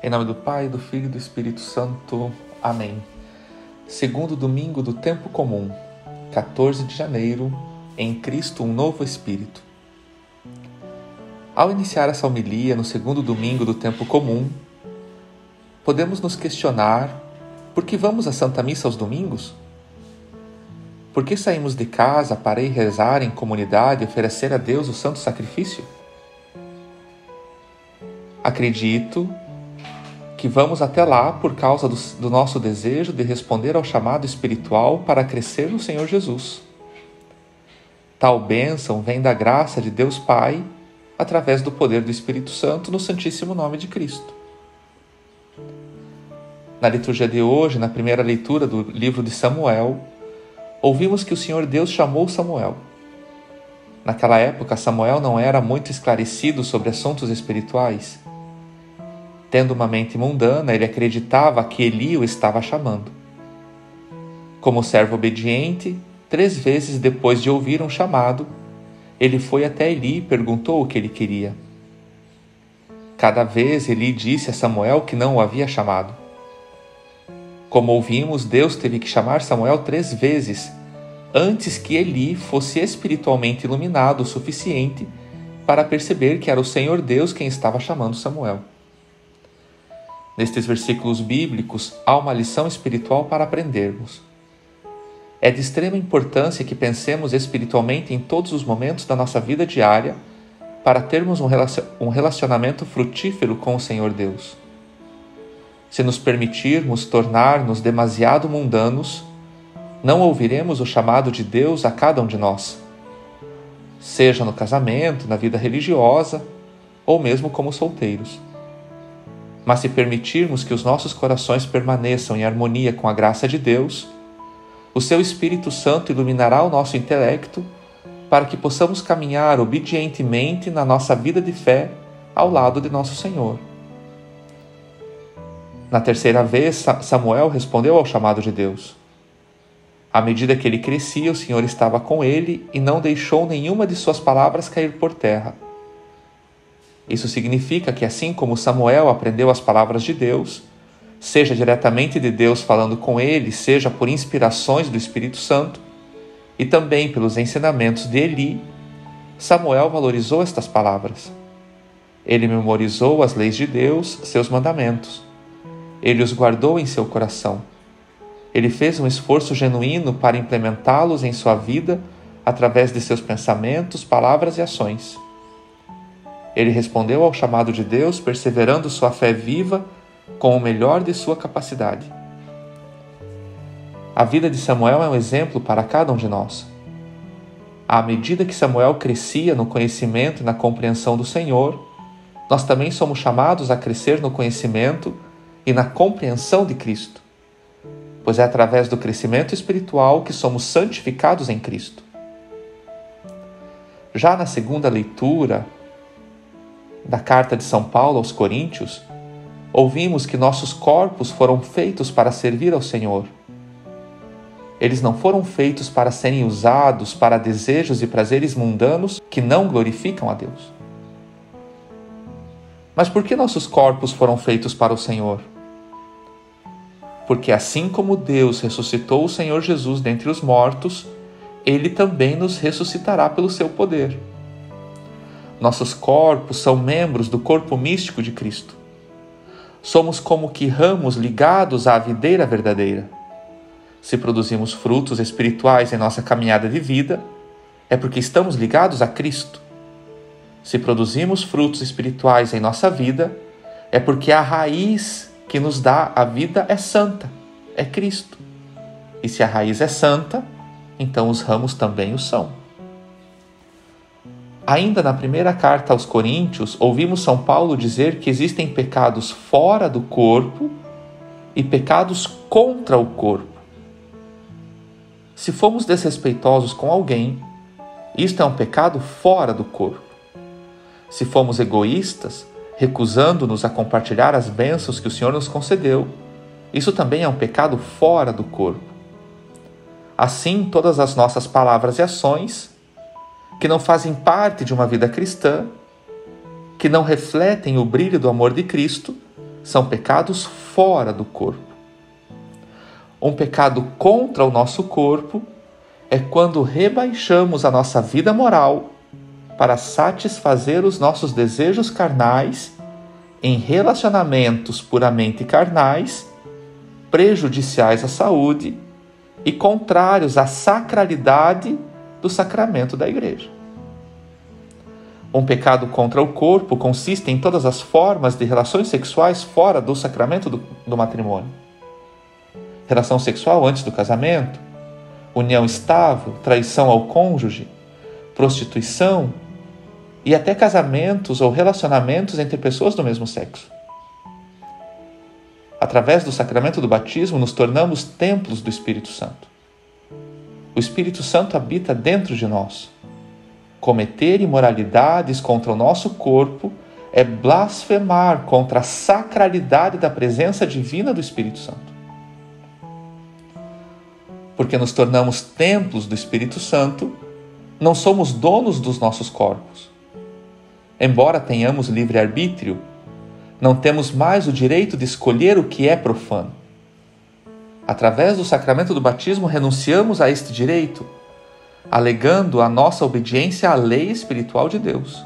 Em nome do Pai, do Filho e do Espírito Santo. Amém. Segundo domingo do tempo comum, 14 de janeiro, em Cristo um novo Espírito. Ao iniciar essa homilia no segundo domingo do tempo comum, podemos nos questionar por que vamos à Santa Missa aos domingos? Por que saímos de casa para ir rezar em comunidade e oferecer a Deus o santo sacrifício? Acredito que vamos até lá por causa do nosso desejo de responder ao chamado espiritual para crescer no Senhor Jesus. Tal bênção vem da graça de Deus Pai, através do poder do Espírito Santo no Santíssimo Nome de Cristo. Na liturgia de hoje, na primeira leitura do livro de Samuel, ouvimos que o Senhor Deus chamou Samuel. Naquela época, Samuel não era muito esclarecido sobre assuntos espirituais. Tendo uma mente mundana, ele acreditava que Eli o estava chamando. Como servo obediente, 3 vezes depois de ouvir um chamado, ele foi até Eli e perguntou o que ele queria. Cada vez Eli disse a Samuel que não o havia chamado. Como ouvimos, Deus teve que chamar Samuel 3 vezes, antes que Eli fosse espiritualmente iluminado o suficiente para perceber que era o Senhor Deus quem estava chamando Samuel. Nestes versículos bíblicos, há uma lição espiritual para aprendermos. É de extrema importância que pensemos espiritualmente em todos os momentos da nossa vida diária para termos um relacionamento frutífero com o Senhor Deus. Se nos permitirmos tornar-nos demasiado mundanos, não ouviremos o chamado de Deus a cada um de nós, seja no casamento, na vida religiosa ou mesmo como solteiros. Mas se permitirmos que os nossos corações permaneçam em harmonia com a graça de Deus, o seu Espírito Santo iluminará o nosso intelecto para que possamos caminhar obedientemente na nossa vida de fé ao lado de nosso Senhor. Na terceira vez, Samuel respondeu ao chamado de Deus. À medida que ele crescia, o Senhor estava com ele e não deixou nenhuma de suas palavras cair por terra. Isso significa que, assim como Samuel aprendeu as palavras de Deus, seja diretamente de Deus falando com ele, seja por inspirações do Espírito Santo, e também pelos ensinamentos de Eli, Samuel valorizou estas palavras. Ele memorizou as leis de Deus, seus mandamentos. Ele os guardou em seu coração. Ele fez um esforço genuíno para implementá-los em sua vida através de seus pensamentos, palavras e ações. Ele respondeu ao chamado de Deus, perseverando sua fé viva com o melhor de sua capacidade. A vida de Samuel é um exemplo para cada um de nós. À medida que Samuel crescia no conhecimento e na compreensão do Senhor, nós também somos chamados a crescer no conhecimento e na compreensão de Cristo, pois é através do crescimento espiritual que somos santificados em Cristo. Já na segunda leitura da carta de São Paulo aos Coríntios, ouvimos que nossos corpos foram feitos para servir ao Senhor. Eles não foram feitos para serem usados para desejos e prazeres mundanos que não glorificam a Deus. Mas por que nossos corpos foram feitos para o Senhor? Porque assim como Deus ressuscitou o Senhor Jesus dentre os mortos, Ele também nos ressuscitará pelo seu poder. Nossos corpos são membros do corpo místico de Cristo. Somos como que ramos ligados à videira verdadeira. Se produzimos frutos espirituais em nossa caminhada de vida, é porque estamos ligados a Cristo. Se produzimos frutos espirituais em nossa vida, é porque a raiz que nos dá a vida é santa, é Cristo. E se a raiz é santa, então os ramos também o são. Ainda na primeira carta aos Coríntios, ouvimos São Paulo dizer que existem pecados fora do corpo e pecados contra o corpo. Se fomos desrespeitosos com alguém, isto é um pecado fora do corpo. Se fomos egoístas, recusando-nos a compartilhar as bênçãos que o Senhor nos concedeu, isso também é um pecado fora do corpo. Assim, todas as nossas palavras e ações que não fazem parte de uma vida cristã, que não refletem o brilho do amor de Cristo, são pecados fora do corpo. Um pecado contra o nosso corpo é quando rebaixamos a nossa vida moral para satisfazer os nossos desejos carnais em relacionamentos puramente carnais, prejudiciais à saúde e contrários à sacralidade do sacramento da Igreja. Um pecado contra o corpo consiste em todas as formas de relações sexuais fora do sacramento do matrimônio. Relação sexual antes do casamento, união estável, traição ao cônjuge, prostituição e até casamentos ou relacionamentos entre pessoas do mesmo sexo. Através do sacramento do batismo, nos tornamos templos do Espírito Santo. O Espírito Santo habita dentro de nós. Cometer imoralidades contra o nosso corpo é blasfemar contra a sacralidade da presença divina do Espírito Santo. Porque nos tornamos templos do Espírito Santo, não somos donos dos nossos corpos. Embora tenhamos livre-arbítrio, não temos mais o direito de escolher o que é profano. Através do sacramento do batismo, renunciamos a este direito, alegando a nossa obediência à lei espiritual de Deus.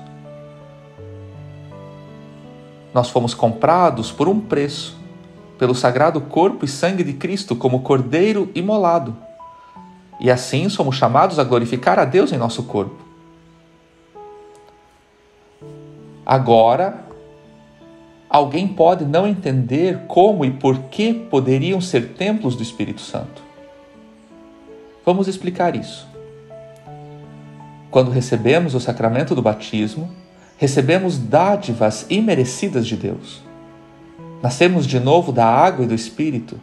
Nós fomos comprados por um preço, pelo sagrado corpo e sangue de Cristo como cordeiro imolado, e assim somos chamados a glorificar a Deus em nosso corpo. Agora, alguém pode não entender como e por que poderiam ser templos do Espírito Santo. Vamos explicar isso. Quando recebemos o sacramento do batismo, recebemos dádivas imerecidas de Deus. Nascemos de novo da água e do Espírito.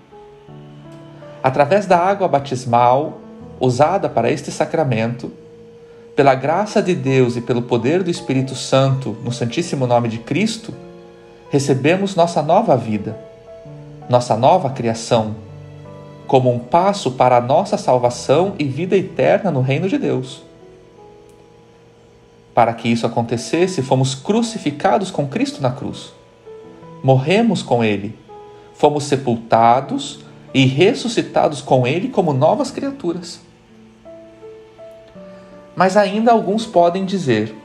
Através da água batismal, usada para este sacramento, pela graça de Deus e pelo poder do Espírito Santo, no Santíssimo Nome de Cristo, recebemos nossa nova vida, nossa nova criação, como um passo para a nossa salvação e vida eterna no reino de Deus. Para que isso acontecesse, fomos crucificados com Cristo na cruz. Morremos com Ele, fomos sepultados e ressuscitados com Ele como novas criaturas. Mas ainda alguns podem dizer: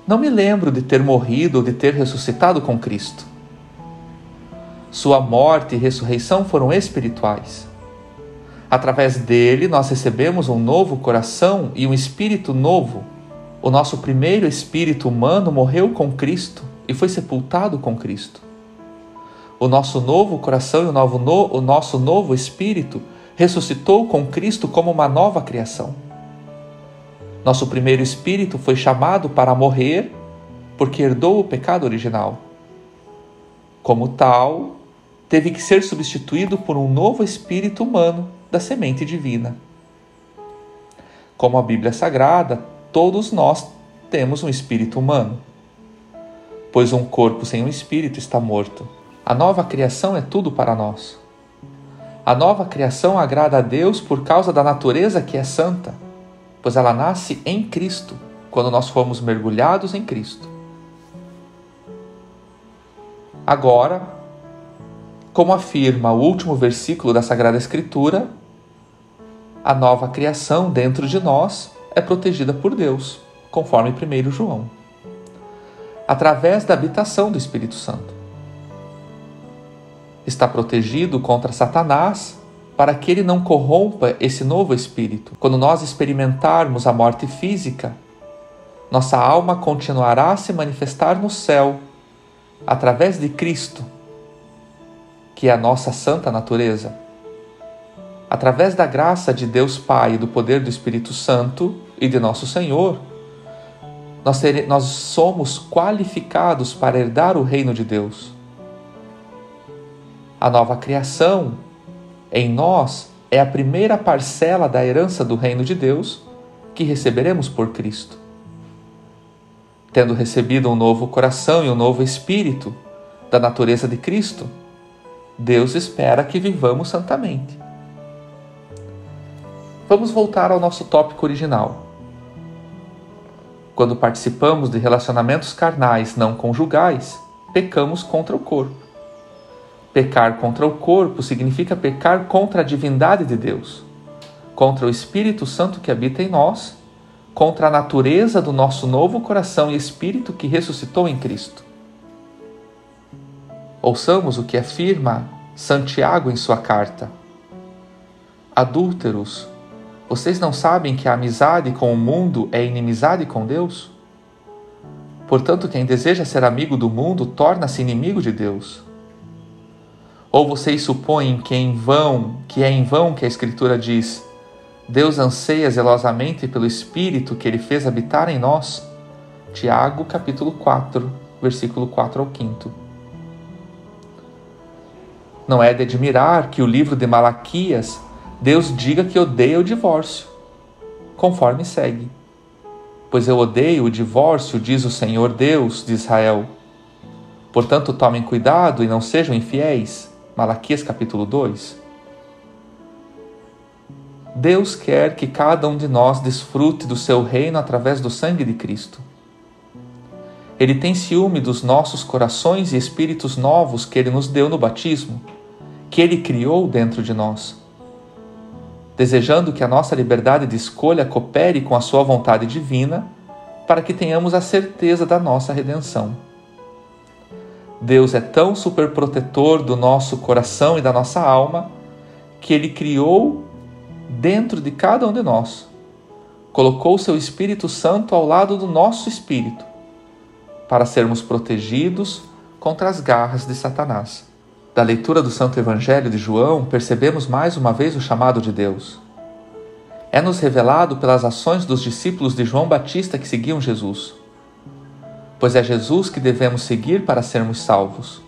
não me lembro de ter morrido ou de ter ressuscitado com Cristo. Sua morte e ressurreição foram espirituais. Através dele, nós recebemos um novo coração e um espírito novo. O nosso primeiro espírito humano morreu com Cristo e foi sepultado com Cristo. O nosso novo coração e o nosso novo espírito ressuscitou com Cristo como uma nova criação. Nosso primeiro espírito foi chamado para morrer porque herdou o pecado original. Como tal, teve que ser substituído por um novo espírito humano da semente divina. Como a Bíblia Sagrada, todos nós temos um espírito humano, pois um corpo sem um espírito está morto. A nova criação é tudo para nós. A nova criação agrada a Deus por causa da natureza que é santa, pois ela nasce em Cristo, quando nós fomos mergulhados em Cristo. Agora, como afirma o último versículo da Sagrada Escritura, a nova criação dentro de nós é protegida por Deus, conforme 1 João, através da habitação do Espírito Santo. Está protegido contra Satanás para que ele não corrompa esse novo espírito. Quando nós experimentarmos a morte física, nossa alma continuará a se manifestar no céu, através de Cristo, que é a nossa santa natureza. Através da graça de Deus Pai e do poder do Espírito Santo e de nosso Senhor, nós somos qualificados para herdar o reino de Deus. A nova criação em nós é a primeira parcela da herança do reino de Deus que receberemos por Cristo. Tendo recebido um novo coração e um novo espírito da natureza de Cristo, Deus espera que vivamos santamente. Vamos voltar ao nosso tópico original. Quando participamos de relacionamentos carnais não conjugais, pecamos contra o corpo. Pecar contra o corpo significa pecar contra a divindade de Deus, contra o Espírito Santo que habita em nós, contra a natureza do nosso novo coração e espírito que ressuscitou em Cristo. Ouçamos o que afirma Santiago em sua carta. Adúlteros, vocês não sabem que a amizade com o mundo é inimizade com Deus? Portanto, quem deseja ser amigo do mundo torna-se inimigo de Deus. Ou vocês supõem que é em vão que a Escritura diz: Deus anseia zelosamente pelo Espírito que Ele fez habitar em nós? Tiago, capítulo 4, versículo 4 ao 5. Não é de admirar que o livro de Malaquias, Deus diga que odeia o divórcio, conforme segue. Pois eu odeio o divórcio, diz o Senhor Deus de Israel. Portanto, tomem cuidado e não sejam infiéis. Malaquias capítulo 2. Deus quer que cada um de nós desfrute do seu reino através do sangue de Cristo. Ele tem ciúme dos nossos corações e espíritos novos que Ele nos deu no batismo, que Ele criou dentro de nós, desejando que a nossa liberdade de escolha coopere com a sua vontade divina para que tenhamos a certeza da nossa redenção. Deus é tão superprotetor do nosso coração e da nossa alma que Ele criou dentro de cada um de nós, colocou o seu Espírito Santo ao lado do nosso espírito para sermos protegidos contra as garras de Satanás. Da leitura do Santo Evangelho de João, percebemos mais uma vez o chamado de Deus. É-nos revelado pelas ações dos discípulos de João Batista que seguiam Jesus. Pois é Jesus que devemos seguir para sermos salvos.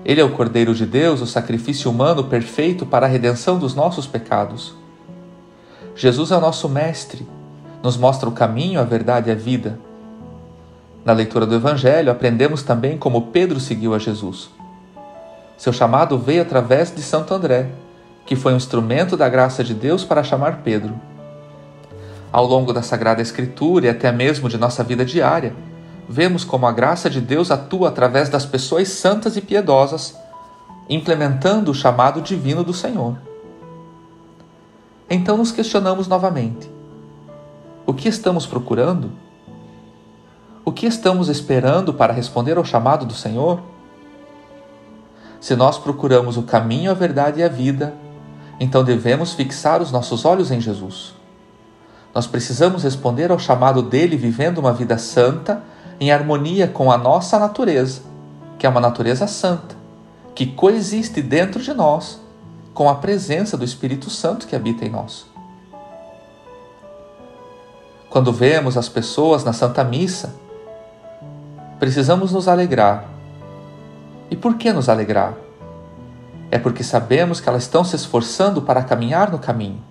Ele é o Cordeiro de Deus, o sacrifício humano perfeito para a redenção dos nossos pecados. Jesus é o nosso Mestre, nos mostra o caminho, a verdade e a vida. Na leitura do Evangelho, aprendemos também como Pedro seguiu a Jesus. Seu chamado veio através de Santo André, que foi um instrumento da graça de Deus para chamar Pedro. Ao longo da Sagrada Escritura e até mesmo de nossa vida diária, vemos como a graça de Deus atua através das pessoas santas e piedosas, implementando o chamado divino do Senhor. Então nos questionamos novamente: o que estamos procurando? O que estamos esperando para responder ao chamado do Senhor? Se nós procuramos o caminho, a verdade e a vida, então devemos fixar os nossos olhos em Jesus. Nós precisamos responder ao chamado dele vivendo uma vida santa, em harmonia com a nossa natureza, que é uma natureza santa, que coexiste dentro de nós com a presença do Espírito Santo que habita em nós. Quando vemos as pessoas na Santa Missa, precisamos nos alegrar. E por que nos alegrar? É porque sabemos que elas estão se esforçando para caminhar no caminho.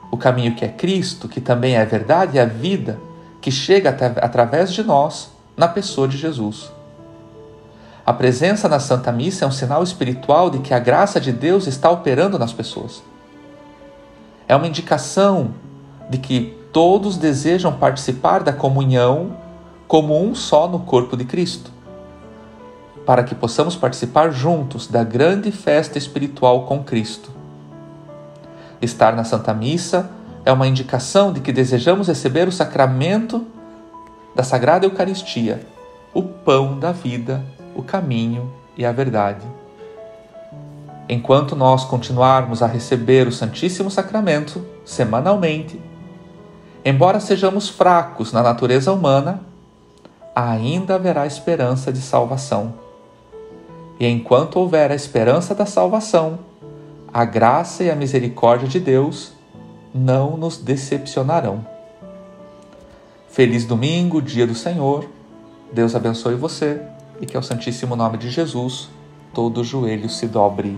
O caminho que é Cristo, que também é a verdade e a vida, que chega através de nós, na pessoa de Jesus. A presença na Santa Missa é um sinal espiritual de que a graça de Deus está operando nas pessoas. É uma indicação de que todos desejam participar da comunhão como um só no corpo de Cristo, para que possamos participar juntos da grande festa espiritual com Cristo. Estar na Santa Missa é uma indicação de que desejamos receber o sacramento da Sagrada Eucaristia, o pão da vida, o caminho e a verdade. Enquanto nós continuarmos a receber o Santíssimo Sacramento semanalmente, embora sejamos fracos na natureza humana, ainda haverá esperança de salvação. E enquanto houver a esperança da salvação, a graça e a misericórdia de Deus não nos decepcionarão. Feliz domingo, dia do Senhor. Deus abençoe você e que ao Santíssimo Nome de Jesus todo joelho se dobre.